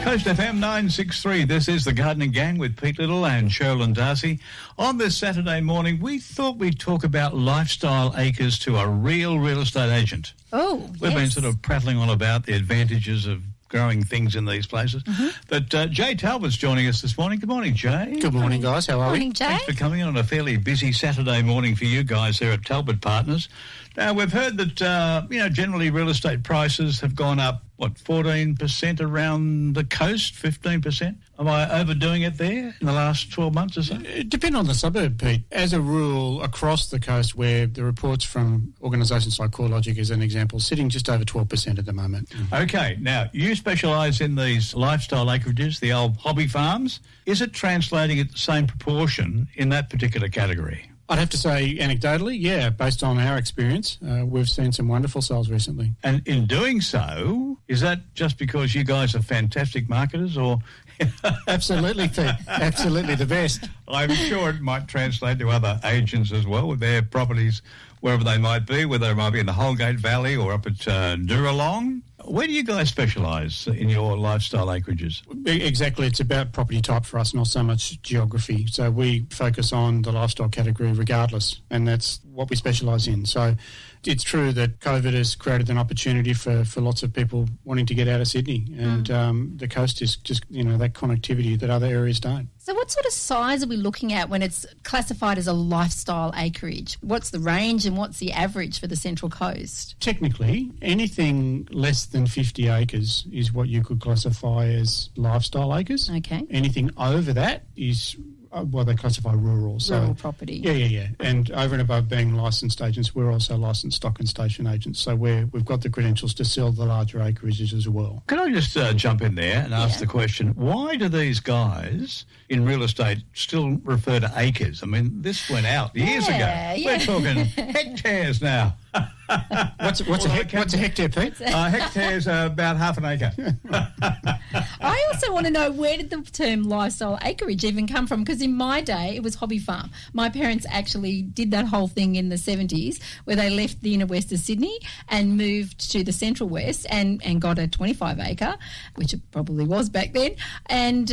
Coast FM 963. This is the Gardening Gang with Pete Little and Sherilyn Darcy. On this Saturday morning, we thought we'd talk about lifestyle acres to a real estate agent. Oh, We've been sort of prattling on about the advantages of growing things in these places. But Jay Talbot's joining us this morning. Good morning, Jay. Good morning, guys. How are we? Morning, Jay. Thanks for coming on a fairly busy Saturday morning for you guys here at Talbot Partners. Now, we've heard that, generally real estate prices have gone up, 14% around the coast, 15%? Am I overdoing it there in the last 12 months or so? It depends on the suburb, Pete. As a rule, across the coast, where the reports from organisations like CoreLogic, as an example, sitting just over 12% at the moment. Okay, now, you specialise in these lifestyle acreages, the old hobby farms. Is it translating at the same proportion in that particular category? I'd have to say, anecdotally, yeah, based on our experience, we've seen some wonderful sales recently. And in doing so, is that just because you guys are fantastic marketers, or... Absolutely, Pete. Absolutely the best. I'm sure it might translate to other agents as well with their properties, wherever they might be, whether it might be in the Holgate Valley or up at Duralong. Where do you guys specialise in your lifestyle acreages? Exactly. It's about property type for us, not so much geography. So we focus on the lifestyle category regardless, and that's what we specialise in. So it's true that COVID has created an opportunity for lots of people wanting to get out of Sydney, and the coast is just, that connectivity that other areas don't. So what sort of size are we looking at when it's classified as a lifestyle acreage? What's the range and what's the average for the Central Coast? Technically, anything less than 50 acres is what you could classify as lifestyle acres. Okay. Anything over that is they classify rural. Rural property. Yeah. And over and above being licensed agents, we're also licensed stock and station agents. So we've got the credentials to sell the larger acreages as well. Can I just jump in there and ask the question, why do these guys in real estate still refer to acres? I mean, this went out years ago. Yeah. We're talking hectares now. What's a hectare, Pete? Hectares about half an acre. I also want to know, where did the term lifestyle acreage even come from? Because in my day, it was hobby farm. My parents actually did that whole thing in the 70s where they left the inner west of Sydney and moved to the central west and got a 25 acre, which it probably was back then, and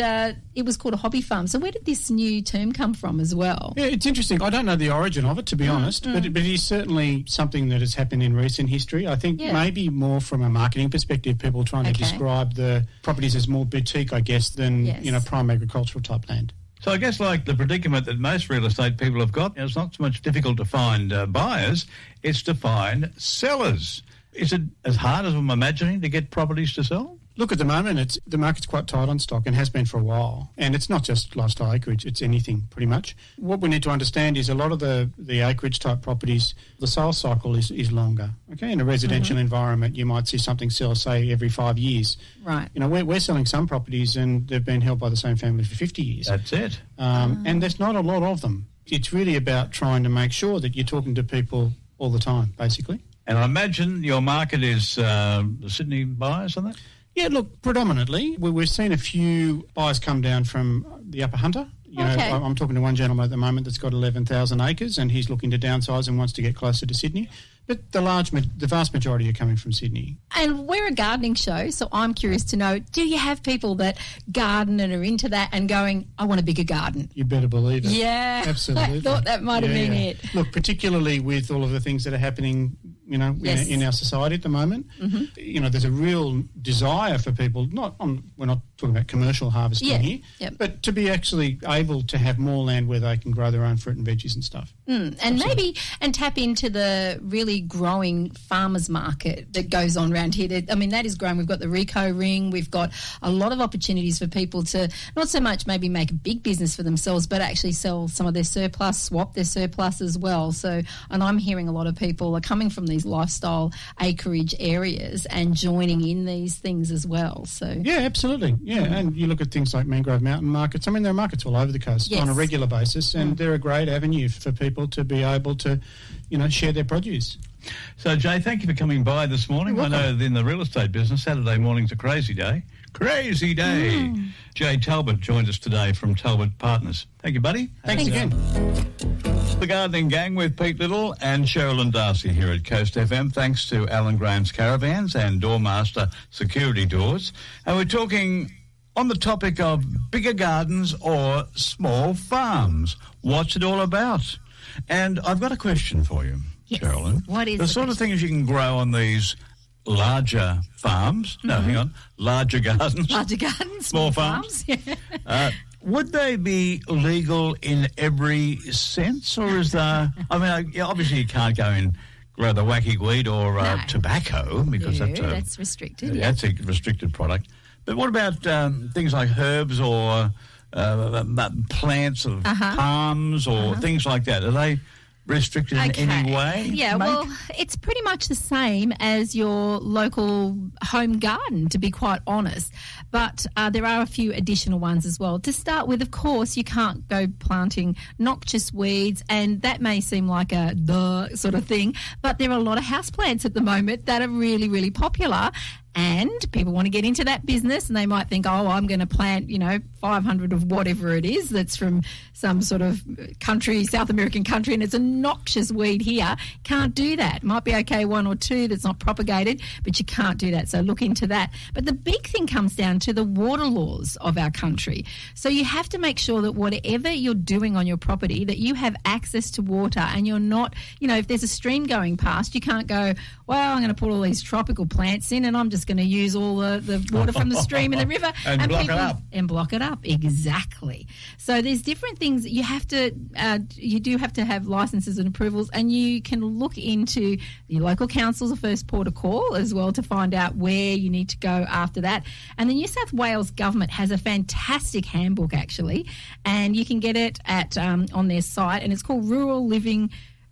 it was called a hobby farm. So where did this new term come from as well? Yeah, it's interesting. I don't know the origin of it, to be honest, but it is certainly something that has happened in recent history. I think maybe more from a marketing perspective, people trying to describe the properties as more boutique, I guess, than prime agricultural type land. So I guess like the predicament that most real estate people have got, it's not so much difficult to find buyers, it's to find sellers. Is it as hard as I'm imagining to get properties to sell? Look, at the moment, the market's quite tight on stock and has been for a while. And it's not just lifestyle acreage, it's anything pretty much. What we need to understand is a lot of the acreage type properties, the sales cycle is longer. Okay, in a residential environment, you might see something sell, say, every 5 years. Right. We're selling some properties and they've been held by the same family for 50 years. That's it. And there's not a lot of them. It's really about trying to make sure that you're talking to people all the time, basically. And I imagine your market is the Sydney buyers on that? Yeah, look, predominantly. We've seen a few buyers come down from the Upper Hunter. I'm talking to one gentleman at the moment that's got 11,000 acres and he's looking to downsize and wants to get closer to Sydney. But the vast majority are coming from Sydney. And we're a gardening show, so I'm curious to know, do you have people that garden and are into that and going, I want a bigger garden? You better believe it. Yeah. Absolutely. I thought that might have been it. Look, particularly with all of the things that are happening, in our society at the moment, there's a real desire for people, we're not talking about commercial harvesting here, but to be actually able to have more land where they can grow their own fruit and veggies and stuff. And maybe tap into the really growing farmers market that goes on around here. That is growing. We've got the Rico Ring. We've got a lot of opportunities for people to not so much maybe make a big business for themselves, but actually sell some of their surplus, swap their surplus as well. So, and I'm hearing a lot of people are coming from these lifestyle acreage areas and joining in these things as well. So yeah, absolutely. Yeah, and you look at things like Mangrove Mountain markets. There are markets all over the coast on a regular basis, and they're a great avenue for people to be able to, share their produce. So, Jay, thank you for coming by this morning. I know in the real estate business, Saturday morning's a crazy day. Crazy day. Jay Talbot joined us today from Talbot Partners. Thank you, buddy. Thanks again. The Gardening Gang with Pete Little and Sherilyn Darcy here at Coast FM. Thanks to Alan Graham's Caravans and Doormaster Security Doors. And we're talking on the topic of bigger gardens or small farms. What's it all about? And I've got a question for you, Yes. Carolyn. What is the sort of things you can grow on these larger farms? No, hang on. Larger gardens. Larger gardens, Small farms. Yeah. Would they be legal in every sense, or is there... I mean, obviously you can't go and grow the wacky weed or No. tobacco because that's restricted. yeah, that's a restricted product. But what about things like herbs or plants of palms or things like that? Are they restricted in any way? Yeah, mate? well, it's pretty much the same as your local home garden, to be quite honest. But there are a few additional ones as well. To start with, of course, you can't go planting noxious weeds, and that may seem like a duh sort of thing, but there are a lot of houseplants at the moment that are really, really popular. And people want to get into that business, and they might think, oh, I'm going to plant, 500 of whatever it is that's from some sort of country, South American country, and it's a noxious weed here. Can't do that. Might be okay, one or two that's not propagated, but you can't do that. So look into that. But the big thing comes down to the water laws of our country. So you have to make sure that whatever you're doing on your property, that you have access to water, and you're not, if there's a stream going past, you can't go, well, I'm going to put all these tropical plants in and I'm just going to use all the water from the stream and the river and block it up. And block it up, exactly. So there's different things you have to, you do have to have licenses and approvals, and you can look into your local council's first port of call as well to find out where you need to go after that. And the New South Wales government has a fantastic handbook actually, and you can get it at on their site, and it's called Rural Living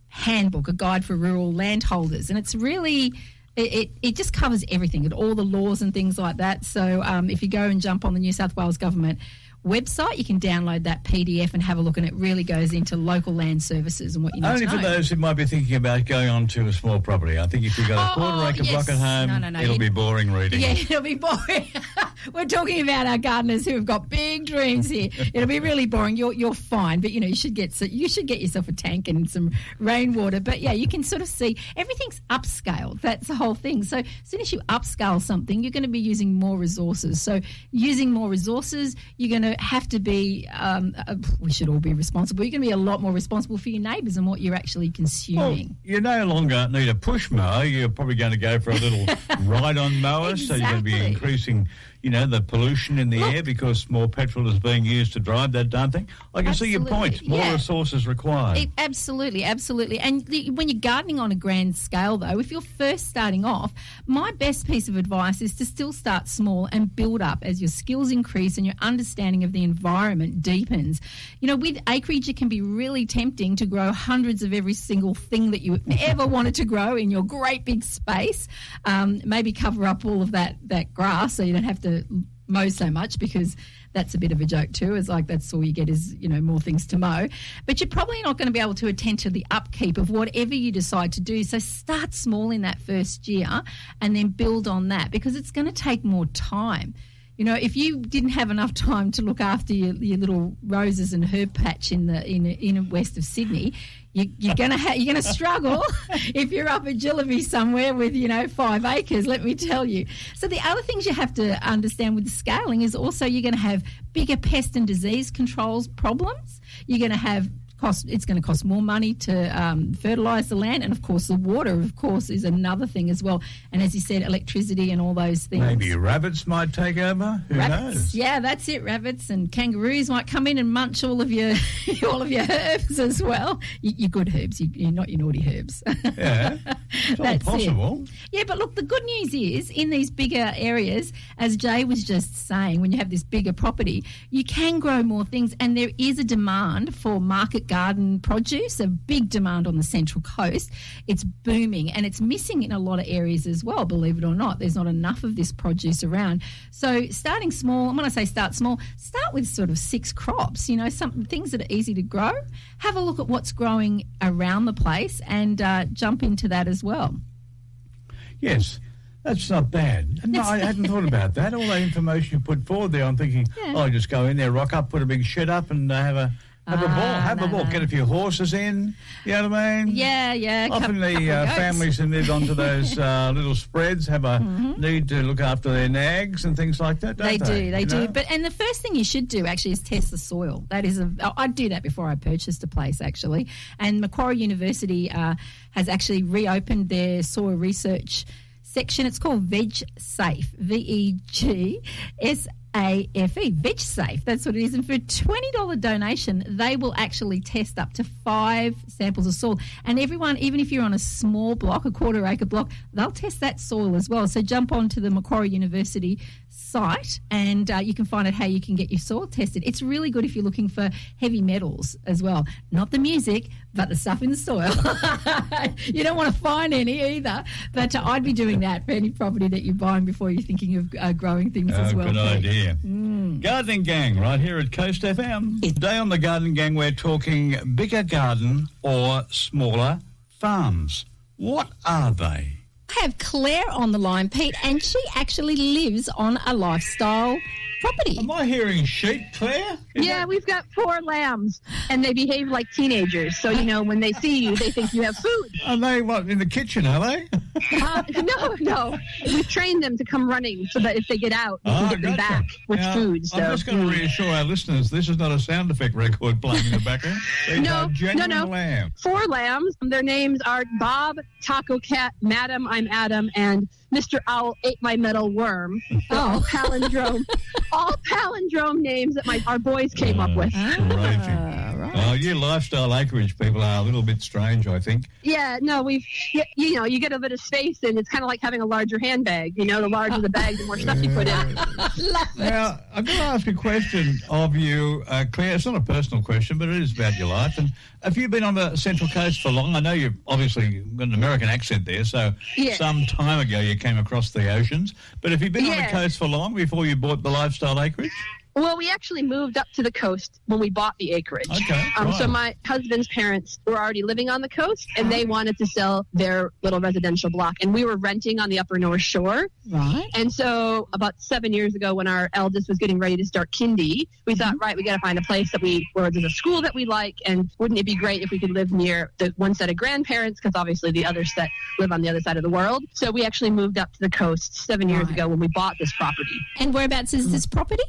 Handbook, a guide for rural landholders, and it's really it just covers everything, all the laws and things like that. So if you go and jump on the New South Wales government website, you can download that PDF and have a look, and it really goes into local land services and what you need Only to know. for those who might be thinking about going on to a small property. I think if you've got a quarter-acre block at home, it'll be boring reading. Yeah, it'll be boring. We're talking about our gardeners who have got big dreams here. It'll be really boring. You're fine, but you should get yourself a tank and some rainwater. But yeah, you can sort of see everything's upscaled. That's the whole thing. So as soon as you upscale something, you're going to be using more resources. So using more resources, you're going to have to be, we should all be responsible. You're going to be a lot more responsible for your neighbours and what you're actually consuming. Well, you no longer need a push mower. You're probably going to go for a little ride-on mower. Exactly. So you're going to be increasing, the pollution in the air because more petrol is being used to drive that darn thing. I can see your point. More resources required. Absolutely. And when you're gardening on a grand scale, though, if you're first starting off, my best piece of advice is to still start small and build up as your skills increase and your understanding of the environment deepens. With Acreage, it can be really tempting to grow hundreds of every single thing that you ever wanted to grow in your great big space. Maybe cover up all of that grass so you don't have to mow so much, because that's a bit of a joke too. It's like that's all you get is, more things to mow. But you're probably not going to be able to attend to the upkeep of whatever you decide to do. So start small in that first year and then build on that, because it's going to take more time. If you didn't have enough time to look after your little roses and herb patch in the inner west of Sydney, you're gonna struggle if you're up at Jillaby somewhere with 5 acres. Let me tell you. So the other things you have to understand with the scaling is also you're going to have bigger pest and disease controls problems. You're going to have it's going to cost more money to fertilise the land, and of course the water, of course, is another thing as well. And as you said, electricity and all those things. Maybe rabbits might take over. Who knows? Yeah, that's it. Rabbits and kangaroos might come in and munch all of your herbs as well. Your good herbs, you're not your naughty herbs. Yeah, it's all possible. Yeah, but look, the good news is in these bigger areas, as Jay was just saying, when you have this bigger property, you can grow more things, and there is a demand for market garden produce, a big demand on the Central Coast. It's booming, and it's missing in a lot of areas as well, believe it or not. There's not enough of this produce around. So starting small, and when I say start small, start with sort of 6 crops, some things that are easy to grow. Have a look at what's growing around the place and jump into that as well. Yes. That's not bad. No, I hadn't thought about that. All that information you put forward there, I'm thinking, I'll just go in there, rock up, put a big shed up and have a Have a walk. Get a few horses in. You know what I mean? Yeah. Often the families who live onto those little spreads have a need to look after their nags and things like that, don't they? They do. And the first thing you should do actually is test the soil. I'd do that before I purchased a place, actually. And Macquarie University has actually reopened their soil research section. It's called VegSafe, VEGSAFE, VegSafe. That's what it is. And for a $20 donation, they will actually test up to 5 samples of soil. And everyone, even if you're on a small block, a quarter-acre block, they'll test that soil as well. So jump onto the Macquarie University site and you can find out how you can get your soil tested. It's really good if you're looking for heavy metals as well. Not the music, but the stuff in the soil. You don't want to find any either. But I'd be doing that for any property that you're buying before you're thinking of growing things as well. Good idea. Gardening Gang right here at Coast FM. Today on the Gardening Gang we're talking bigger garden or smaller farms. What are they? I have Claire on the line, Pete, and she actually lives on a lifestyle property. Am I hearing sheep, Claire? We've got 4 lambs, and they behave like teenagers. So, when they see you, they think you have food. Are they, in the kitchen, are they? No. We've trained them to come running so that if they get out, we can get them back with food. So. I'm just going to reassure our listeners, this is not a sound effect record playing in the background. These are genuine lambs. 4 lambs. Their names are Bob, Taco Cat, Madam, I'm Adam, and Mr. Owl ate my metal worm. All palindrome names that our boys came up with. Right. Oh, you lifestyle acreage people are a little bit strange, I think. Yeah, no, you get a bit of space and it's kind of like having a larger handbag. The larger the bag, the more stuff you put in. Now, I've got to ask a question of you, Claire. It's not a personal question, but it is about your life. And have you been on the Central Coast for long? I know you've obviously got an American accent there, so some time ago you came across the oceans. But have you been on the coast for long before you bought the lifestyle acreage? Well, we actually moved up to the coast when we bought the acreage. Okay. So my husband's parents were already living on the coast, and they wanted to sell their little residential block. And we were renting on the Upper North Shore. Right. And so about 7 years ago, when our eldest was getting ready to start kindy, we thought, we got to find a place where there's a school that we like, and wouldn't it be great if we could live near the one set of grandparents, because obviously the other set live on the other side of the world. So we actually moved up to the coast 7 years ago when we bought this property. And whereabouts is this property?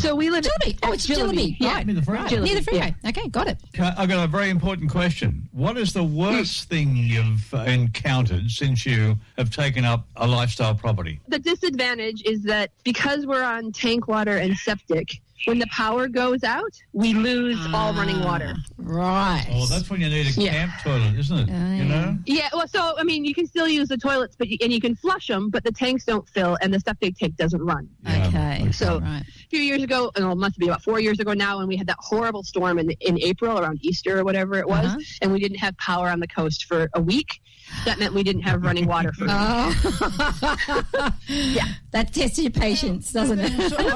So we live Gillibee. Oh, it's Gillibee. Yeah. Near the freeway. Near the freeway. Yeah. Okay, got it. I've got a very important question. What is the worst thing you've encountered since you have taken up a lifestyle property? The disadvantage is that because we're on tank water and septic, when the power goes out, we lose all running water. Right. Oh, that's when you need a camp toilet, isn't it? You know? Yeah, well, so, you can still use the toilets, and you can flush them, but the tanks don't fill, and the septic tank doesn't run. Yeah, okay. So a few years ago, it must be about 4 years ago now, when we had that horrible storm in April around Easter or whatever it was, and we didn't have power on the coast for a week. That meant we didn't have running water for That tests your patience, doesn't it?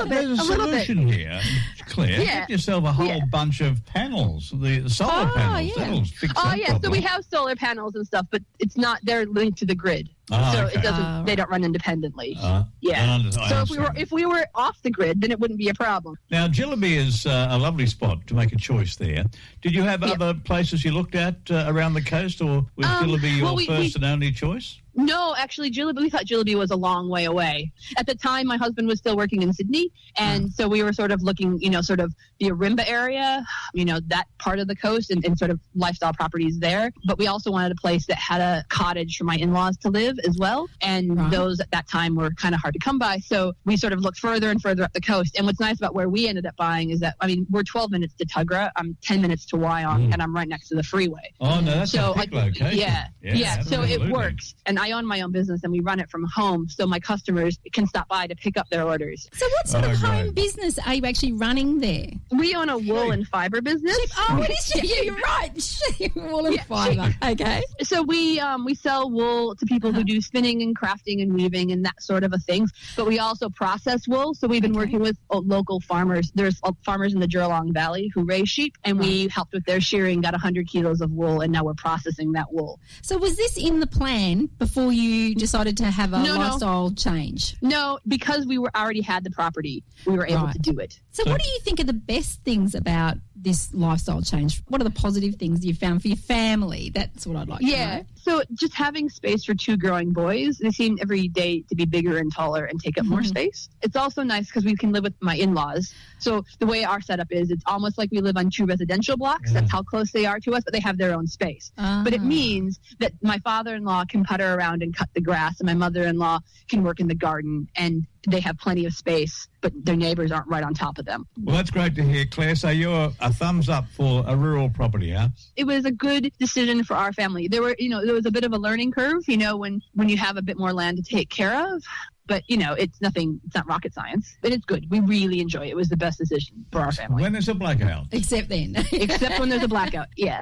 There's a solution here, Claire. Get yourself a whole bunch of panels, the solar panels. That'll fix that problem. So we have solar panels and stuff, but it's not, they're linked to the grid. It doesn't. They don't run independently. So if we were off the grid, then it wouldn't be a problem. Now, Gillibee is a lovely spot to make a choice there. Did you have other places you looked at around the coast, or was Gillibee your first and only choice? No, actually, we thought Gillibee was a long way away. At the time, my husband was still working in Sydney, and so we were sort of looking, sort of the Arimba area, that part of the coast and sort of lifestyle properties there. But we also wanted a place that had a cottage for my in-laws to live as well, and those at that time were kind of hard to come by. So we sort of looked further and further up the coast. And what's nice about where we ended up buying is that, we're 12 minutes to Tugra, I'm 10 minutes to Wyong, and I'm right next to the freeway. Oh, no, that's a big location. Yeah, so it works. And I own my own business, and we run it from home, so my customers can stop by to pick up their orders. So what sort of home business are you actually running there? We own a wool and fiber business. What is it? You're right. Wool and fiber. Okay. So we sell wool to people who do spinning and crafting and weaving and that sort of a thing. But we also process wool. So we've been working with local farmers. There's farmers in the Juralong Valley who raise sheep, and we helped with their shearing, got 100 kilos of wool, and now we're processing that wool. So was this in the plan before before you decided to have a No. lifestyle change? No, because we already had the property, we were able to do it. So what do you think are the best things about this lifestyle change? What are the positive things you found for your family? That's what I'd like to know. So just having space for 2 growing boys, they seem every day to be bigger and taller and take up more space. It's also nice because we can live with my in-laws. So the way our setup is, it's almost like we live on 2 residential blocks. That's how close they are to us, but they have their own space. But it means that my father-in-law can putter around and cut the grass, and my mother-in-law can work in the garden, and they have plenty of space, but their neighbors aren't right on top of them. Well, that's great to hear, Claire. So you're a thumbs up for a rural property, huh? It was a good decision for our family. There was a bit of a learning curve, when you have a bit more land to take care of. But, it's not rocket science. But it's good. We really enjoy it. It was the best decision for our family. When there's a blackout. Except then. Except when there's a blackout, yeah.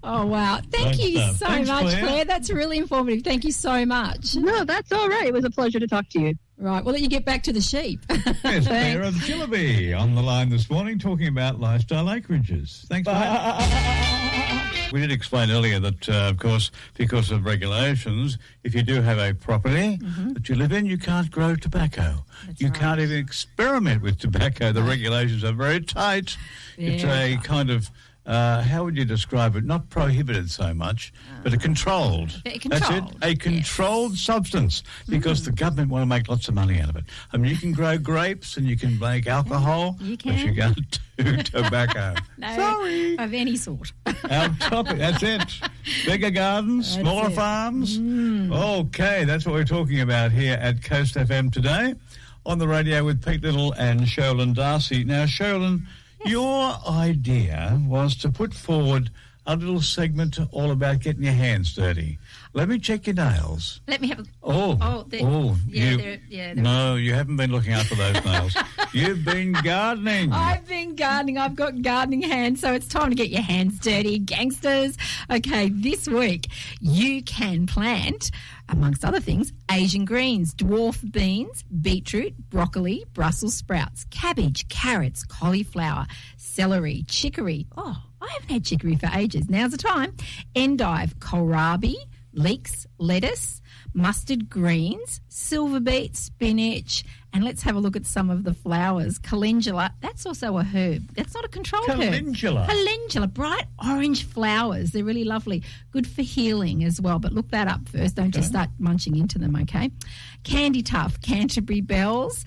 Oh, wow. Thank you so Thanks, much, Claire. That's really informative. Thank you so much. No, that's all right. It was a pleasure to talk to you. Right, we'll let you get back to the sheep. Yes, Claire of Jillaby on the line this morning talking about lifestyle acreages. Thanks for that. We did explain earlier that, of course, because of regulations, if you do have a property that you live in, you can't grow tobacco. That's you right. can't even experiment with tobacco. The regulations are very tight. It's a kind of... how would you describe it? Not prohibited so much, but a controlled. That's it. A controlled substance, because the government want to make lots of money out of it. I mean, you can grow grapes and you can make alcohol, You can. but you can't do tobacco. No, Sorry. of any sort. Our topic, that's it. Bigger gardens, That's smaller it. farms. Okay, that's what we're talking about here at Coast FM today on the radio with Pete Little and Sherlyn Darcy. Now, Sherlyn, your idea was to put forward a little segment all about getting your hands dirty. Let me check your nails. Let me have a... Yeah, no, you haven't been looking after those nails. You've been gardening. I've been gardening. I've got gardening hands, so it's time to get your hands dirty, gangsters. Okay, this week you can plant, amongst other things, Asian greens, dwarf beans, beetroot, broccoli, Brussels sprouts, cabbage, carrots, cauliflower, celery, chicory. Oh, I haven't had chicory for ages. Now's the time. Endive, kohlrabi, leeks, lettuce, mustard greens, silver beet, spinach, and let's have a look at some of the flowers. Calendula, that's also a herb. That's not a controlled Calendula. herb. Calendula, bright orange flowers. They're really lovely. Good for healing as well, but look that up first. Don't just start munching into them, okay? Candy tuft, Canterbury bells,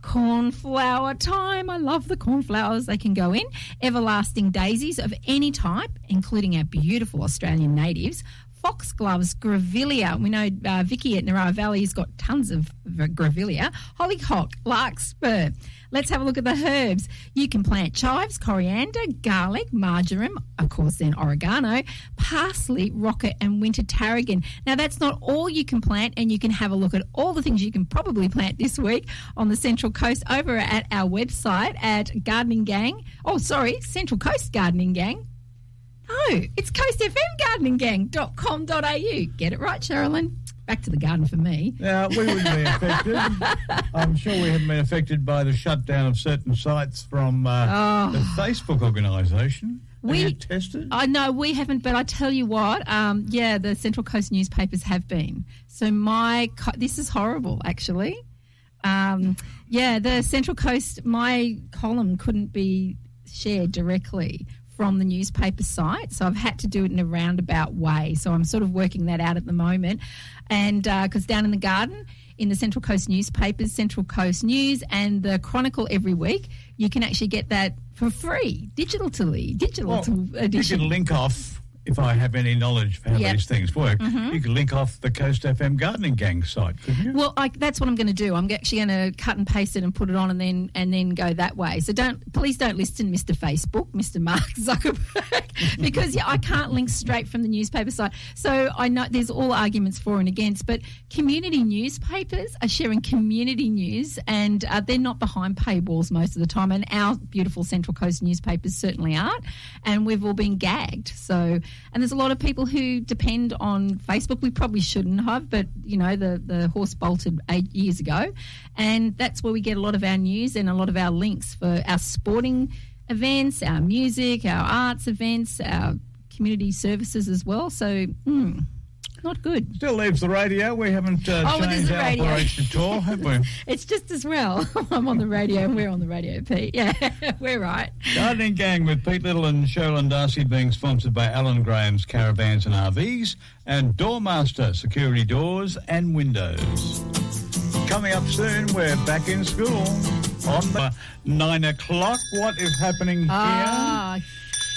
cornflower time. I love the cornflowers. They can go in. Everlasting daisies of any type, including our beautiful Australian natives. Foxgloves, grevillea. We know Vicky at Narara Valley has got tons of grevillea. Hollyhock, larkspur. Let's have a look at the herbs. You can plant chives, coriander, garlic, marjoram, of course then oregano, parsley, rocket and winter tarragon. Now that's not all you can plant, and you can have a look at all the things you can probably plant this week on the Central Coast over at our website at Central Coast Gardening Gang. No, it's coastfmgardeninggang.com.au. Get it right, Sherlyn. Back to the garden for me. Now, we wouldn't be affected. I'm sure we haven't been affected by the shutdown of certain sites from the Facebook organisation. Have you tested? No, we haven't, but I tell you what, the Central Coast newspapers have been. So this is horrible, actually. The Central Coast, my column couldn't be shared directly from the newspaper site, so I've had to do it in a roundabout way. So I'm sort of working that out at the moment. And because down in the garden, in the Central Coast newspapers, Central Coast News and the Chronicle every week, you can actually get that for free, digital edition. You can link off, if I have any knowledge of how these things work, you can link off the Coast FM Gardening Gang site, couldn't you? Well, that's what I'm going to do. I'm actually going to cut and paste it and put it on and then go that way. So please don't listen, Mr. Facebook, Mr. Mark Zuckerberg, because I can't link straight from the newspaper site. So I know there's all arguments for and against, but community newspapers are sharing community news, and they're not behind paywalls most of the time, and our beautiful Central Coast newspapers certainly aren't, and we've all been gagged. So... And there's a lot of people who depend on Facebook. We probably shouldn't have, but, the horse bolted 8 years ago. And that's where we get a lot of our news and a lot of our links for our sporting events, our music, our arts events, our community services as well. So, Not good. Still leaves the radio. We haven't there's changed the our radio. operation at all, have we? It's just as well. I'm on the radio and we're on the radio, Pete. Yeah, we're right. Gardening Gang with Pete Little and Sherilyn Darcy, being sponsored by Alan Graham's Caravans and RVs and Doormaster Security Doors and Windows. Coming up soon, we're back in school on the 9 o'clock. What is happening here?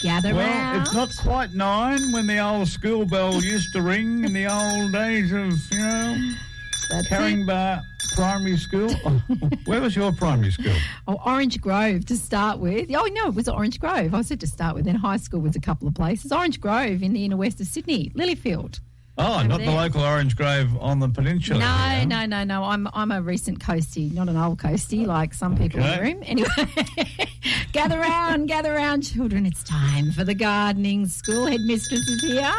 Gather Well, round. it's not quite 9 when the old school bell used to ring in the old days of, That's it. Carringbar Primary School. Oh, where was your primary school? Oh, Orange Grove to start with. Oh, no, it was Orange Grove. I said to start with. Then high school was a couple of places. Orange Grove in the inner west of Sydney, Lilyfield. Oh, not there. the local Orange Grove on the peninsula. No. I'm a recent coastie, not an old coastie like some people in the room. Anyway, gather round, children. It's time for the gardening school. Headmistress is here.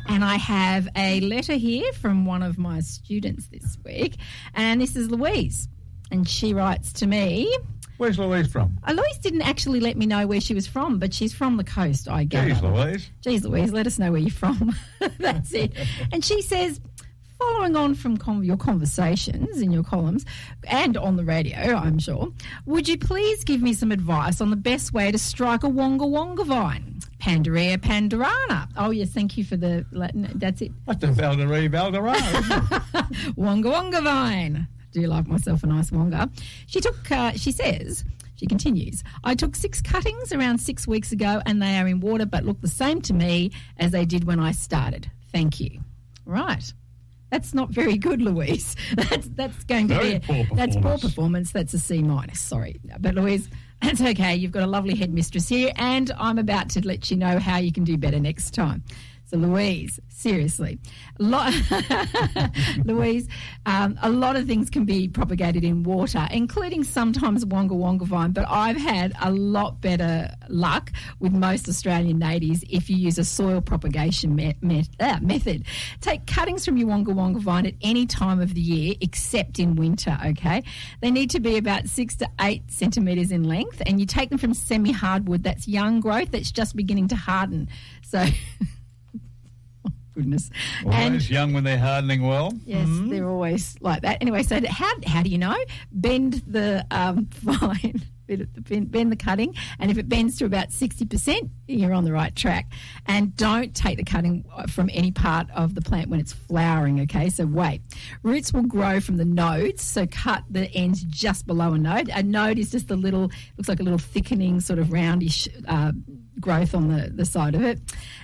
And I have a letter here from one of my students this week. And this is Louise. And she writes to me. Where's Louise from? Louise didn't actually let me know where she was from, but she's from the coast, I gather. Geez, Louise. Geez, Louise, let us know where you're from. That's it. And she says, following on from your conversations in your columns and on the radio, I'm sure, would you please give me some advice on the best way to strike a wonga wonga vine? Pandaria pandarana. Oh, yes, thank you for the Latin. That's it. That's the Valderana, isn't it? Wonga wonga vine. Do you like myself a nice wonga? She continues, I took 6 cuttings around 6 weeks ago and they are in water but look the same to me as they did when I started. Thank you. Right. That's not very good, Louise. That's going to Very be poor performance. That's poor performance. That's a C-. Sorry. But Louise, that's okay. You've got a lovely headmistress here and I'm about to let you know how you can do better next time. So Louise, seriously, Louise, a lot of things can be propagated in water, including sometimes wonga wonga vine, but I've had a lot better luck with most Australian natives if you use a soil propagation method. Take cuttings from your wonga wonga vine at any time of the year except in winter, okay? They need to be about 6 to 8 centimetres in length, and you take them from semi-hardwood, that's young growth, that's just beginning to harden. So... Goodness. Always young when they're hardening well. Yes, they're always like that. Anyway, so how do you know? Bend the vine, bend the cutting, and if it bends to about 60%, you're on the right track. And don't take the cutting from any part of the plant when it's flowering, okay? So wait. Roots will grow from the nodes, so cut the ends just below a node. A node is just looks like a little thickening sort of roundish growth on the side of it,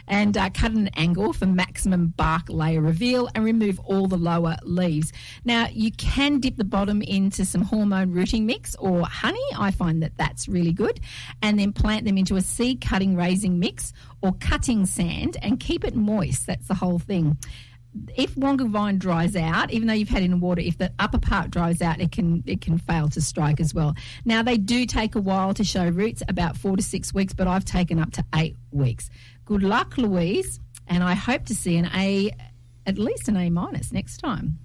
and cut at an angle for maximum bark layer reveal and remove all the lower leaves. Now, you can dip the bottom into some hormone rooting mix or honey. I find that that's really good, and then plant them into a seed cutting raising mix or cutting sand and keep it moist. That's the whole thing. If wonga vine dries out, even though you've had it in water, if the upper part dries out, it can fail to strike as well. Now, they do take a while to show roots, about 4 to 6 weeks, but I've taken up to 8 weeks. Good luck, Louise, and I hope to see at least an A- next time.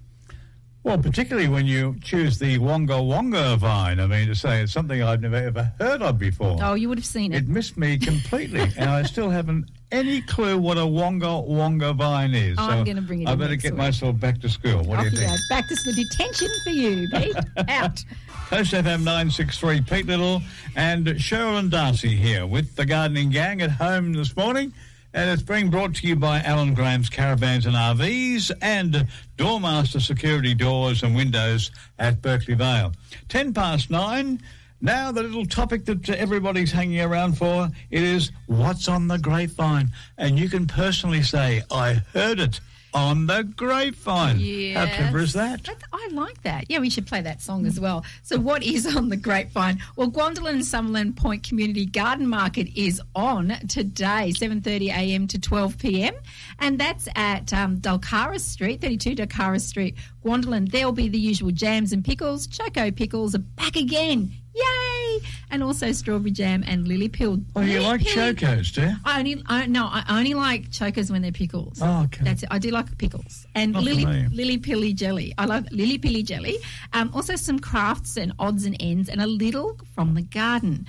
Well, particularly when you choose the wonga wonga vine. I mean, to say it's something I've never ever heard of before. Oh, you would have seen it. It missed me completely, and I still haven't any clue what a wonga wonga vine is. I'm going to bring it I in better next get week. myself back to school. What do you think? Back to school. Detention for you, Pete. Out. Coast FM 963, Pete Little and Sherilyn Darcy here with the Gardening Gang at home this morning. And it's being brought to you by Alan Graham's Caravans and RVs and Doormaster Security Doors and Windows at Berkeley Vale. 9:10. Now the little topic that everybody's hanging around for, it is what's on the grapevine. And you can personally say, I heard it on the grapevine. Yes. How clever is that? I like that. Yeah, we should play that song as well. So what is on the grapevine? Well, Gwandolin and Summerland Point Community Garden Market is on today, 7:30am to 12pm, and that's at Dalcara Street, 32 Dalcara Street, Gwandolin. There'll be the usual jams and pickles. Choco pickles are back again. Yay! and also strawberry jam and lily pill. Oh, you like chocos, do you? I only like chocos when they're pickles. Oh, okay. That's it. I do like pickles and Not for me. lily pilly jelly. I love lily pilly jelly. Also some crafts and odds and ends, and a little from the garden.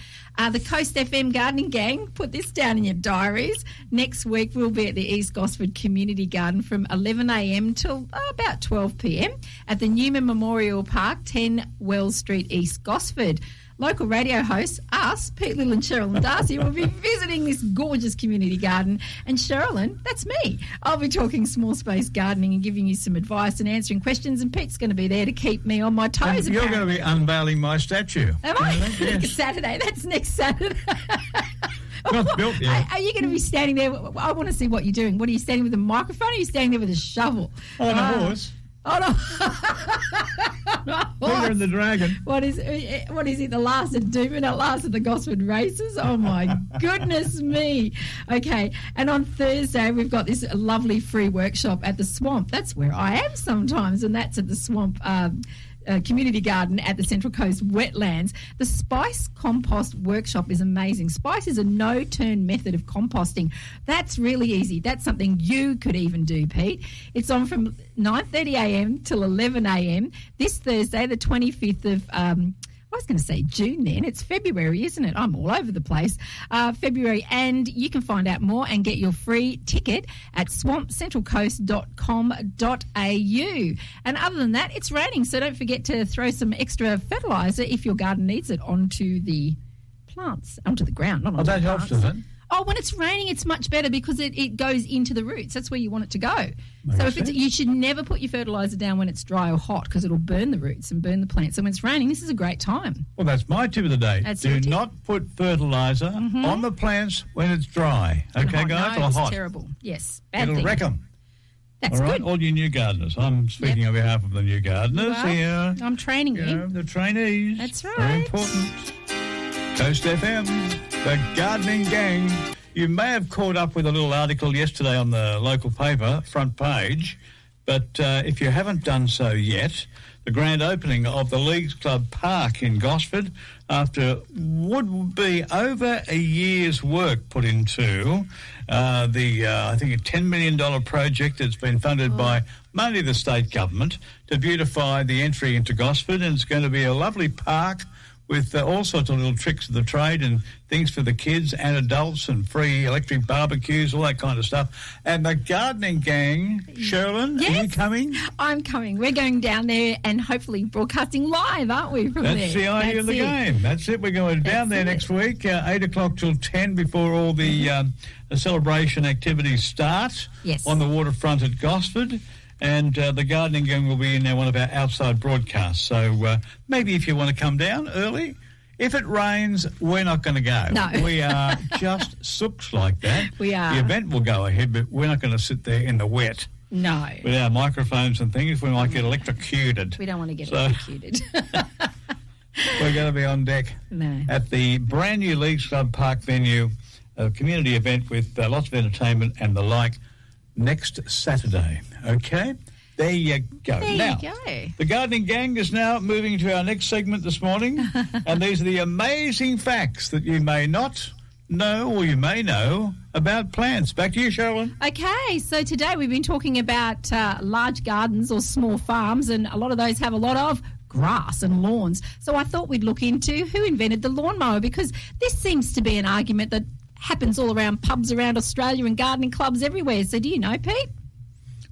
The Coast FM Gardening Gang, put this down in your diaries. Next week we'll be at the East Gosford Community Garden from 11 a.m. till about 12 p.m. at the Newman Memorial Park, 10 Wells Street, East Gosford. Local radio hosts, us, Pete Little and Sherilyn Darcy, will be visiting this gorgeous community garden. And Sherilyn, that's me. I'll be talking small space gardening and giving you some advice and answering questions. And Pete's going to be there to keep me on my toes. And you're going to be unveiling my statue. Am I? Yes. Saturday. That's next Saturday. Not built yet. Are you going to be standing there? I want to see what you're doing. What are you standing with a microphone? Or are you standing there with a shovel? On a horse. Oh no! Peter and the Dragon. What is it? The last at Doom and at last at the Gosford races? Oh my goodness me! Okay, and on Thursday we've got this lovely free workshop at the Swamp. That's where I am sometimes, and that's at the Swamp. Community garden at the Central Coast Wetlands. The Spice Compost Workshop is amazing. Spice is a no-turn method of composting. That's really easy. That's something you could even do, Pete. It's on from 9:30 a.m. till 11 a.m. this Thursday, the 25th of I was going to say June then. It's February, isn't it? I'm all over the place. February. And you can find out more and get your free ticket at swampcentralcoast.com.au. And other than that, it's raining, so don't forget to throw some extra fertiliser if your garden needs it onto the plants, onto the ground, not onto that the helps, plants. does it? Oh, when it's raining, it's much better because it goes into the roots. That's where you want it to go. Makes So sense. you should never put your fertiliser down when it's dry or hot because it'll burn the roots and burn the plants. So when it's raining, this is a great time. Well, that's my tip of the day. That's your Do tip. not put fertiliser on the plants when it's dry. Okay, And guys? no, Or it's hot. terrible. Yes, bad It'll thing. wreck them. That's All right, good. all you new gardeners. I'm speaking on behalf of the new gardeners Well, here. I'm training You you. know, the trainees. That's Very right. important. Coast FM, the gardening gang. You may have caught up with a little article yesterday on the local paper, front page, but if you haven't done so yet, the grand opening of the Leagues Club Park in Gosford, after would be over a year's work put into I think a $10 million project that's been funded by mainly the state government to beautify the entry into Gosford, and it's going to be a lovely park with all sorts of little tricks of the trade and things for the kids and adults and free electric barbecues, all that kind of stuff. And the gardening gang, Sherilyn, are you Yes. coming? I'm coming. We're going down there and hopefully broadcasting live, aren't we, from there? That's the idea of the That's it. game. That's it. We're going down there That's next week, 8 o'clock till 10 before all the celebration activities start Yes. on the waterfront at Gosford. And the gardening gang will be in one of our outside broadcasts. So maybe if you want to come down early, if it rains, we're not going to go. No. We are just sooks like that. We are. The event will go ahead, but we're not going to sit there in the wet No. with our microphones and things. We might get electrocuted. We don't want to get So- electrocuted. We're going to be on deck No. at the brand new Leagues Club Park venue, a community event with lots of entertainment and the like next Saturday. Okay? There you go. There now, you go. the gardening gang is now moving to our next segment this morning, and these are the amazing facts that you may not know or you may know about plants. Back to you, Sherilyn. Okay, so today we've been talking about large gardens or small farms, and a lot of those have a lot of grass and lawns. So I thought we'd look into who invented the lawnmower, because this seems to be an argument that happens all around pubs around Australia and gardening clubs everywhere. So do you know, Pete?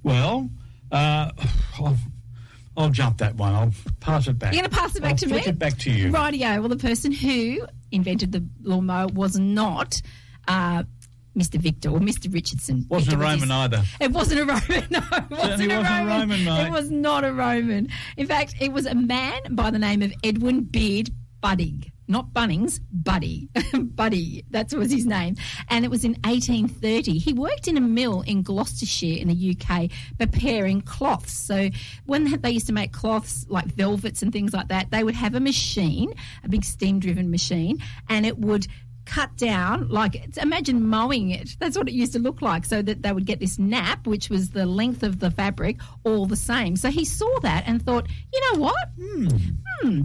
Well, I'll jump that one. I'll pass it back. You're going to pass it back to me? Flick it back to you. Rightio. Well, the person who invented the lawnmower was not Mr. Victor or Mr. Richardson. Wasn't Victor a was Roman either. It wasn't a Roman. No, it wasn't a Roman. mate. It was not a Roman. In fact, it was a man by the name of Edwin Beard Budding. Not Bunnings, Buddy. Buddy, that was his name. And it was in 1830. He worked in a mill in Gloucestershire in the UK preparing cloths. So when they used to make cloths like velvets and things like that, they would have a machine, a big steam-driven machine, and it would cut down, like imagine mowing it. That's what it used to look like, so that they would get this nap, which was the length of the fabric, all the same. So he saw that and thought, you know what?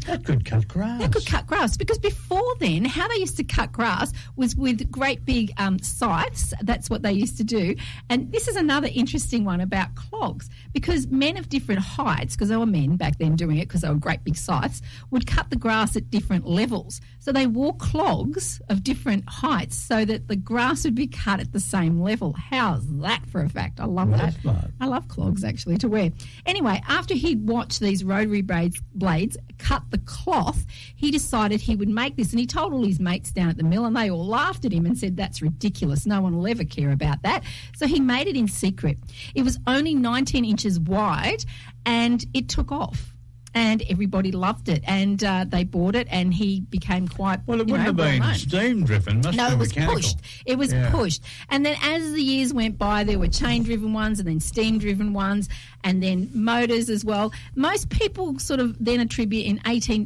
That could cut grass. That could cut grass, because before then, how they used to cut grass was with great big scythes. That's what they used to do. And this is another interesting one about clogs, because men of different heights, because they were men back then doing it because they were great big scythes, would cut the grass at different levels. So they wore clogs of different heights so that the grass would be cut at the same level. How's that for a fact? I love that. Smart. I love clogs, actually, to wear. Anyway, after he'd watched these rotary blades cut the cloth, he decided he would make this. And he told all his mates down at the mill, and they all laughed at him and said, that's ridiculous. No one will ever care about that. So he made it in secret. It was only 19 inches wide, and it took off. And everybody loved it, and they bought it, and he became quite, Well, it wouldn't have been steam-driven. No, it was pushed. It was pushed. And then as the years went by, there were chain-driven ones and then steam-driven ones and then motors as well. Most people sort of then attribute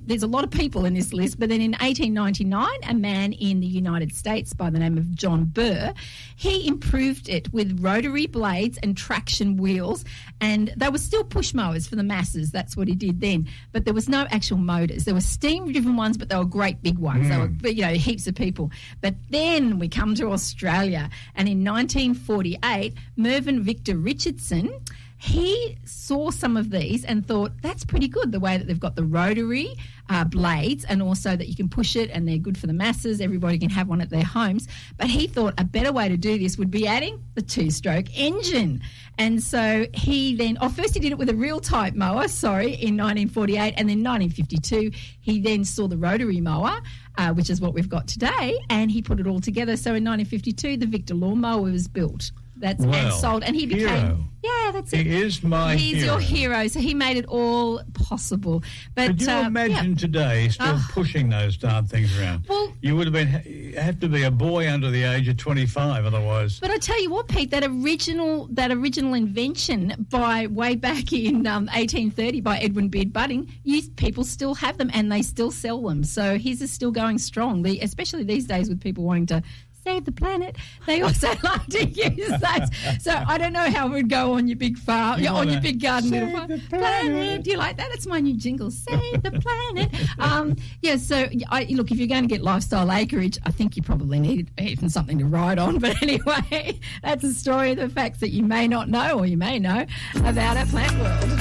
there's a lot of people in this list, but then in 1899, a man in the United States by the name of John Burr, he improved it with rotary blades and traction wheels, and they were still push mowers for the masses. That's what he did then. But there was no actual motors. There were steam-driven ones, but they were great big ones. They were, heaps of people. But then we come to Australia, and in 1948, Mervyn Victor Richardson, he saw some of these and thought, that's pretty good, the way that they've got the rotary blades, and also that you can push it and they're good for the masses. Everybody can have one at their homes. But he thought a better way to do this would be adding the two-stroke engine. And so he then, first he did it with a real type mower, in 1948, and then 1952 he then saw the rotary mower, which is what we've got today, and he put it all together. So in 1952 the Victor Lawn Mower was built. And sold, and he became that's it. He is my He's hero. your hero. So he made it all possible. But could you imagine today still pushing those darn things around? Well, you would have to be a boy under the age of 25 otherwise. But I tell you what, Pete, that original invention by way back in 1830 by Edwin Beard Budding, people still have them and they still sell them. So his is still going strong, especially these days with people wanting to save the planet. They also like to use those. So I don't know how it would go on your big farm, on your big garden. Save the planet. Do you like that? It's my new jingle. Save the planet. So look, if you're going to get lifestyle acreage, I think you probably need even something to ride on. But anyway, that's a story of the facts that you may not know, or you may know, about our plant world.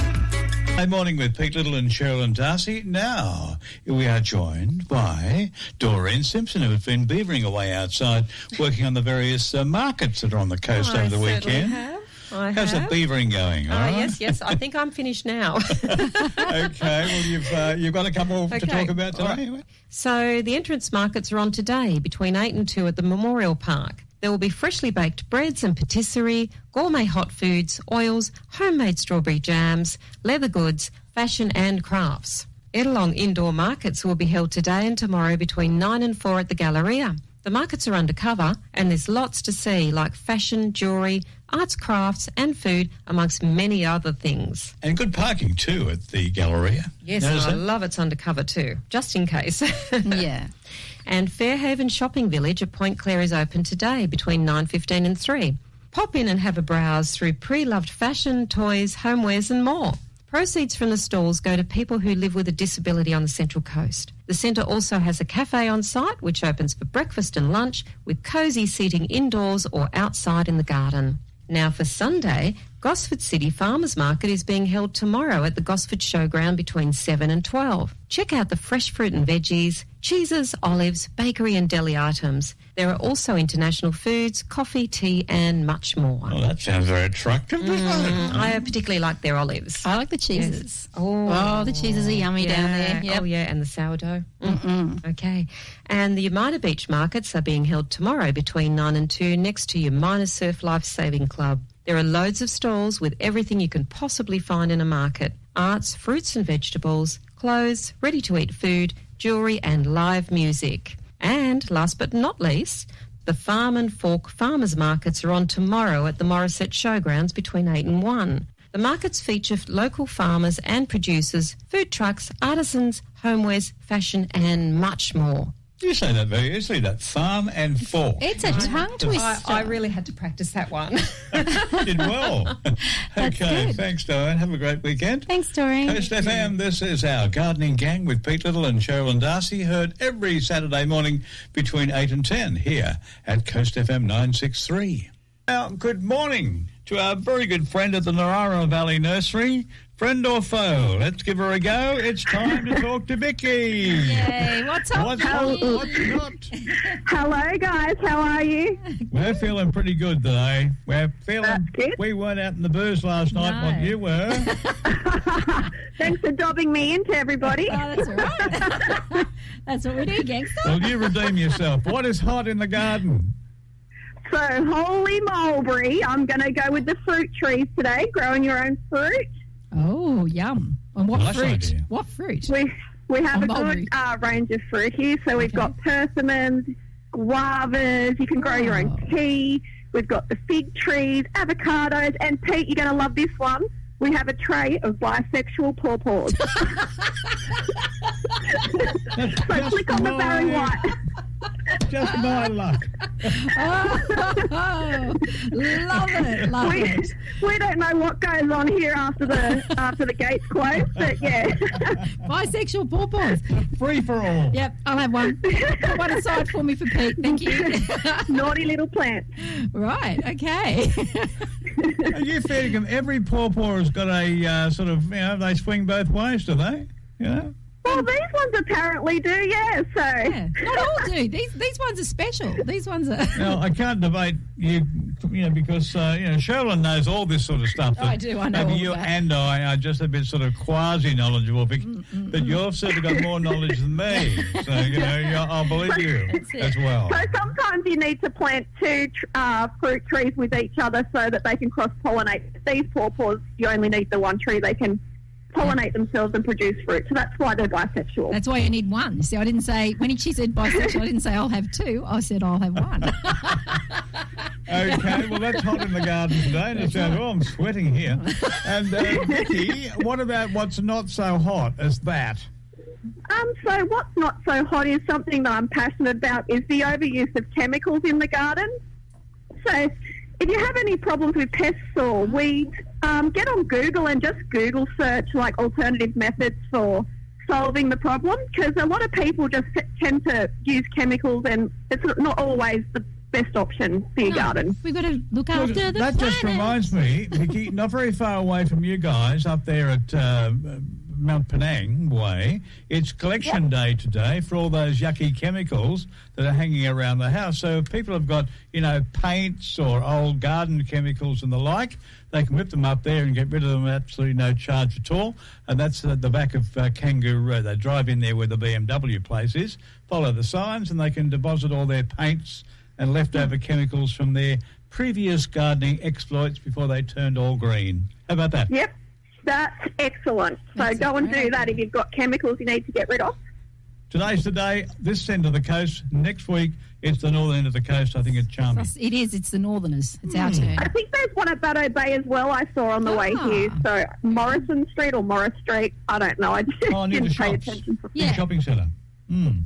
Good morning with Pete Little and Sherilyn Darcy. Now, we are joined by Doreen Simpson, who has been beavering away outside, working on the various markets that are on the coast over the weekend. How's the beavering going? All right? Yes. I think I'm finished now. Okay, well, you've got a couple to talk about today. Right. So the entrance markets are on today between 8 and 2 at the Memorial Park. There will be freshly baked breads and patisserie, gourmet hot foods, oils, homemade strawberry jams, leather goods, fashion and crafts. Ettalong indoor markets will be held today and tomorrow between 9 and 4 at the Galleria. The markets are undercover and there's lots to see, like fashion, jewellery, arts, crafts and food, amongst many other things. And good parking too at the Galleria. Yes, and I love it's undercover too, just in case. Yeah. And Fairhaven Shopping Village at Point Clare is open today between 9:15 and 3. Pop in and have a browse through pre-loved fashion, toys, homewares and more. Proceeds from the stalls go to people who live with a disability on the Central Coast. The centre also has a cafe on site which opens for breakfast and lunch with cosy seating indoors or outside in the garden. Now for Sunday, Gosford City Farmers Market is being held tomorrow at the Gosford Showground between 7 and 12. Check out the fresh fruit and veggies, cheeses, olives, bakery and deli items. There are also international foods, coffee, tea and much more. Oh, that sounds very attractive. I particularly like their olives. I like the cheeses. Yes. Oh, the cheeses are yummy down there. Yep. Oh, yeah, and the sourdough. Okay. And the Umina Beach markets are being held tomorrow between 9 and 2 next to Umina Surf Life Saving Club. There are loads of stalls with everything you can possibly find in a market. Arts, fruits and vegetables, clothes, ready-to-eat food, jewellery and live music. And last but not least, the Farm and Fork Farmers Markets are on tomorrow at the Morisset Showgrounds between 8 and 1. The markets feature local farmers and producers, food trucks, artisans, homewares, fashion and much more. You say that very easily, that farm and fork. It's a tongue twister. I really had to practice that one. You did well. Okay, good. thanks, Diane. Have a great weekend. Thanks, Doreen. Coast FM, this is our gardening gang with Pete Little and Cheryl Darcy, heard every Saturday morning between 8 and 10 here at Coast FM 963. Now, good morning to our very good friend at the Narara Valley Nursery. Friend or foe? Let's give her a go. It's time to talk to Vicky. Yay, what's up, What's Vicky? got? Hello, guys. How are you? We're feeling pretty good today. We're feeling... That's good. We weren't out in the booze last night No. like you were. Thanks for dobbing me into everybody. Oh, that's all right. That's what we do, gangster. Well, you redeem yourself. What is hot in the garden? So, holy mulberry, I'm going to go with the fruit trees today, growing your own fruit. Oh, yum. And what Nice fruit? idea. What fruit? We have Oh, a mulberry. good range of fruit here. So we've got persimmons, guavas, you can grow your own Oh. tea. We've got the fig trees, avocados, and Pete, you're going to love this one. We have a tray of bisexual pawpaws. So click on the Barry White. Just my luck. Oh, love it. We don't know what goes on here after the gates close, but yeah. Bisexual pawpaws. Free for all. Yep, I'll have one. Put one aside for me for Pete. Thank you. Naughty little plant. Right, okay. Are you feeding them? Every pawpaw has got a sort of, they swing both ways, do they? Yeah. Well, these ones apparently do, yeah. So Yeah, not all do. These ones are special. These ones are... Now, I can't debate you, because, Sherlyn knows all this sort of stuff. I do, I know maybe all you of that. and I are just a bit sort of quasi-knowledgeable, but you've certainly got more knowledge than me. So, I'll believe you as well. So sometimes you need to plant two fruit trees with each other so that they can cross-pollinate. These pawpaws, you only need the one tree. They can pollinate themselves and produce fruit. So that's why they're bisexual. That's why you need one. See, I didn't say, when she said bisexual, I didn't say I'll have two. I said I'll have one. Okay, well, that's hot in the garden today. And it sounds, I'm sweating here. And, Vicky, what about what's not so hot as that? So what's not so hot is something that I'm passionate about is the overuse of chemicals in the garden. So if you have any problems with pests or weeds, get on Google and just Google search like alternative methods for solving the problem, because a lot of people just tend to use chemicals and it's not always the best option for your garden. We've got to look after the That just planet. reminds me, Vicky, not very far away from you guys up there at Mount Penang Way, it's collection day today for all those yucky chemicals that are hanging around the house. So if people have got, paints or old garden chemicals and the like, they can whip them up there and get rid of them at absolutely no charge at all. And that's at the back of Kangaroo Road. They drive in there where the BMW place is, follow the signs, and they can deposit all their paints and leftover chemicals from their previous gardening exploits before they turned all green. How about that? Yep, that's excellent. So That's go and great. do that if you've got chemicals you need to get rid of. Today's the day, this end of the coast. Next week, it's the northern end of the coast. I think it's charming. It is. It's the Northerners. It's our turn. I think there's one at Baddo Bay as well I saw on the way Ah. here. So Morrison Street or Morris Street, I don't know. I just Oh, near the didn't pay shops. attention. Yeah. Big shopping centre.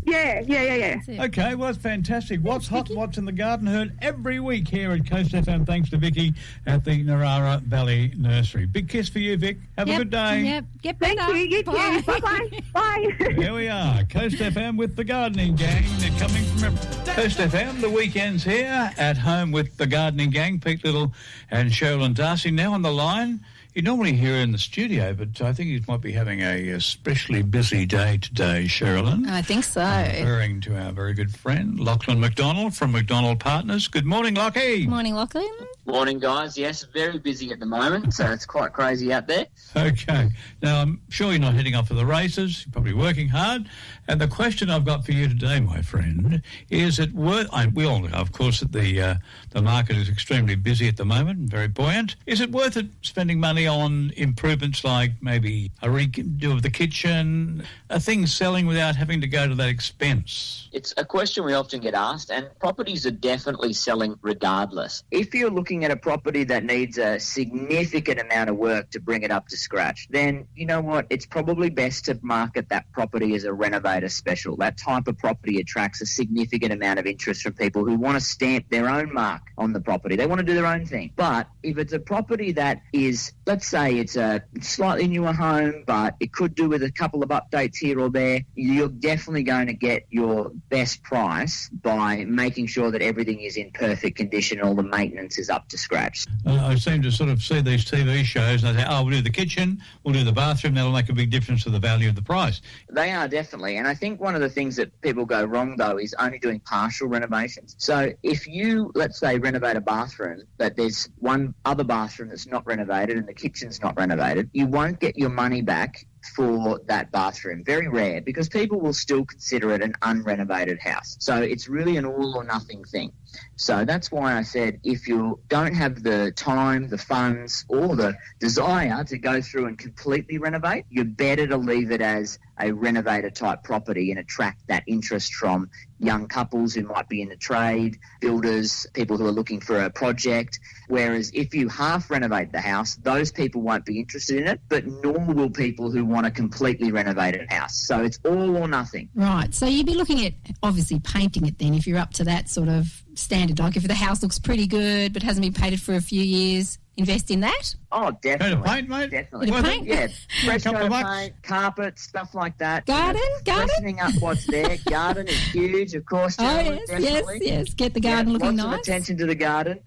Yeah. That's it. Okay, well, that's fantastic. What's hot, Vicky. what's in the garden, heard every week here at Coast FM, thanks to Vicky at the Narara Valley Nursery. Big kiss for you, Vic. Have a Yep, good day. Yep. Get Thank better. you. You Bye. too. Bye-bye. Bye. Here we are, Coast FM with the gardening gang. They're coming from Coast FM. The weekend's here at home with the gardening gang, Pete Little and Sherlyn Darcy. Now on the line. You normally hear her in the studio, but I think he might be having a especially busy day today, Sherlyn. I think so. Referring to our very good friend, Lachlan McDonald from McDonald Partners. Good morning, Lockie. Morning, Lachlan. Morning, guys. Yes, very busy at the moment, so it's quite crazy out there. Okay. Now, I'm sure you're not heading off for the races. You're probably working hard. And the question I've got for you today, my friend, is it worth... we all know, of course, that the market is extremely busy at the moment and very buoyant. Is it worth it spending money on improvements like maybe a redo of the kitchen, things selling without having to go to that expense? It's a question we often get asked, and properties are definitely selling regardless. If you're looking looking at a property that needs a significant amount of work to bring it up to scratch, then you know what? It's probably best to market that property as a renovator special. That type of property attracts a significant amount of interest from people who want to stamp their own mark on the property. They want to do their own thing. But if it's a property that is, let's say it's a slightly newer home, but it could do with a couple of updates here or there, you're definitely going to get your best price by making sure that everything is in perfect condition, all the maintenance is up to scratch. I seem to sort of see these TV shows and they say, we'll do the kitchen, we'll do the bathroom, that'll make a big difference to the value of the price. They are definitely. And I think one of the things that people go wrong, though, is only doing partial renovations. So if you, let's say, renovate a bathroom, but there's one other bathroom that's not renovated and the kitchen's not renovated, you won't get your money back for that bathroom. Very rare, because people will still consider it an unrenovated house. So it's really an all or nothing thing. So that's why I said if you don't have the time, the funds, or the desire to go through and completely renovate, you're better to leave it as a renovator type property and attract that interest from young couples who might be in the trade, builders, people who are looking for a project. Whereas if you half renovate the house, those people won't be interested in it, but nor will people who want a completely renovated house. So it's all or nothing. Right. So you'd be looking at obviously painting it then if you're up to that sort of standard. Like if the house looks pretty good but hasn't been painted for a few years, invest in that? Oh, definitely. Coat of paint, mate? Definitely. Coat of paint? Yeah, fresh Couple coat of of bucks. paint, carpet, stuff like that. Garden? Freshening up what's there. Garden is huge, of course. Oh, gentlemen, yes, definitely. yes. Get the garden looking lots nice. of attention to the garden.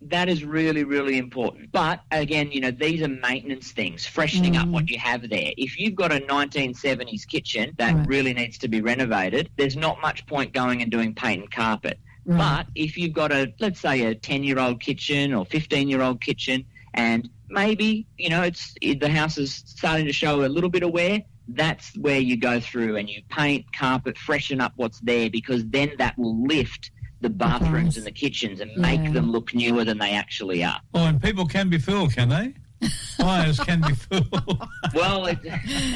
That is really, really important. But, again, these are maintenance things, freshening up what you have there. If you've got a 1970s kitchen that really needs to be renovated, there's not much point going and doing paint and carpet. Right. But if you've got let's say a 10-year-old kitchen or 15-year-old kitchen, and maybe, the house is starting to show a little bit of wear, that's where you go through and you paint, carpet, freshen up what's there, because then that will lift the bathrooms and the kitchens and make them look newer than they actually are. Oh, and people can be fooled, can they? Buyers can be fooled. Well, it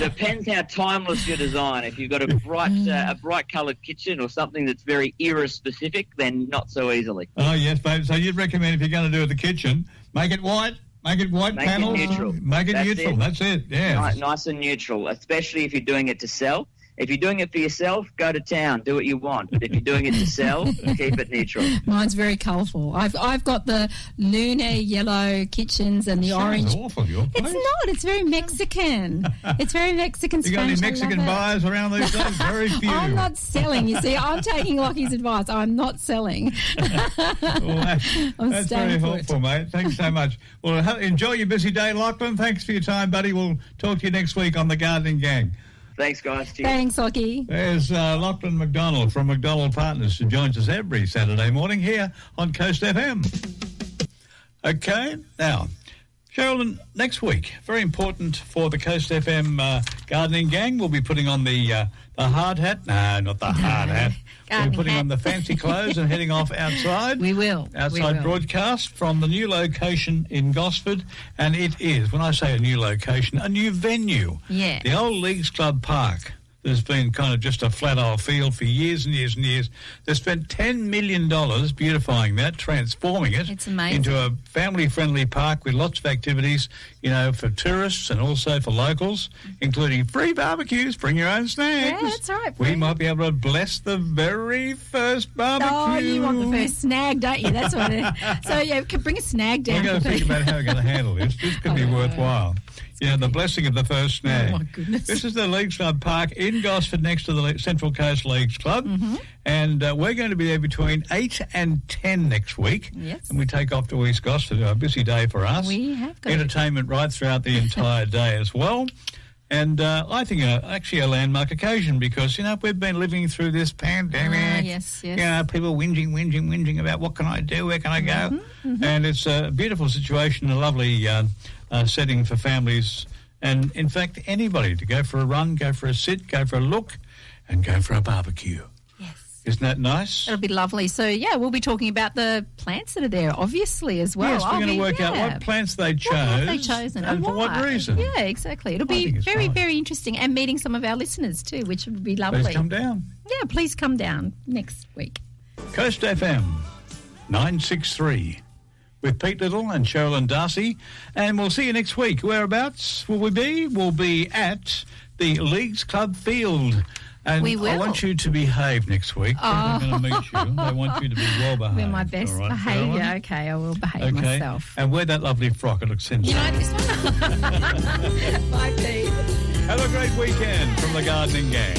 depends how timeless your design. If you've got a bright coloured kitchen or something that's very era-specific, then not so easily. Oh, yes, babe. So you'd recommend if you're going to do the kitchen, make it white? Make it white panels? Make it neutral. Make it neutral. That's it, yeah. Nice and neutral, especially if you're doing it to sell. If you're doing it for yourself, go to town, do what you want. But if you're doing it to sell, keep it neutral. Mine's very colourful. I've got the lunar yellow kitchens and the orange. Sounds awful, your place. It's not. It's very Mexican. It's very Mexican. You got any Spanish. Mexican buyers around these days? Very few. I'm not selling. You see, I'm taking Lockie's advice. I'm not selling. Well, that's very helpful, mate. Thanks so much. Well, enjoy your busy day, Lachlan. Thanks for your time, buddy. We'll talk to you next week on The Gardening Gang. Thanks, guys. Cheers. Thanks, Lockie. There's Lachlan McDonald from McDonald Partners, who joins us every Saturday morning here on Coast FM. Okay, now, Sherilyn, next week, very important for the Coast FM Gardening Gang, we'll be putting on the hard hat. No, not the hard hat. We'll be putting on the fancy clothes and heading off outside. We will. Outside broadcast from the new location in Gosford. And it is, when I say a new location, a new venue. Yeah. The old Leagues Club Park. There's been kind of just a flat old field for years and years and years. They spent $10 million beautifying that, transforming it It's amazing. into a family-friendly park with lots of activities, for tourists and also for locals, including free barbecues. Bring your own snacks. Yeah, that's right. We might be able to bless the very first barbecue. Oh, you want the first snag, don't you? That's what it is. So, yeah, bring a snag down. We've got to think about how we're going to handle this. This could be worthwhile. The blessing of the first snag. Oh, my goodness. This is the Leagues Club Park in Gosford next to the Central Coast Leagues Club. Mm-hmm. And we're going to be there between 8 and 10 next week. Yes. And we take off to East Gosford. A busy day for us. We have got entertainment right throughout the entire day as well. And I think actually a landmark occasion because, we've been living through this pandemic. Yes. People whinging about what can I do, where can I go? Mm-hmm. And it's a beautiful situation, a lovely setting for families and, in fact, anybody to go for a run, go for a sit, go for a look and go for a barbecue. Yes. Isn't that nice? It'll be lovely. So, we'll be talking about the plants that are there, obviously, as well. Yes, we're going to work out what plants they chose. What have they chosen and for what reason. Yeah, exactly. It'll be very, very interesting and meeting some of our listeners too, which would be lovely. Please come down. Yeah, please come down next week. Coast FM 963 with Pete Little and Sherilyn Darcy. And we'll see you next week. Whereabouts will we be? We'll be at the Leagues Club Field. And We will. I want you to behave next week. I'm going to meet you. I want you to be well behaved. We're my best all right, behaviour. Sherilyn? Okay, I will behave myself. And wear that lovely frock. It looks sensational. You know this one? Bye, Pete. Have a great weekend from the Gardening Gang.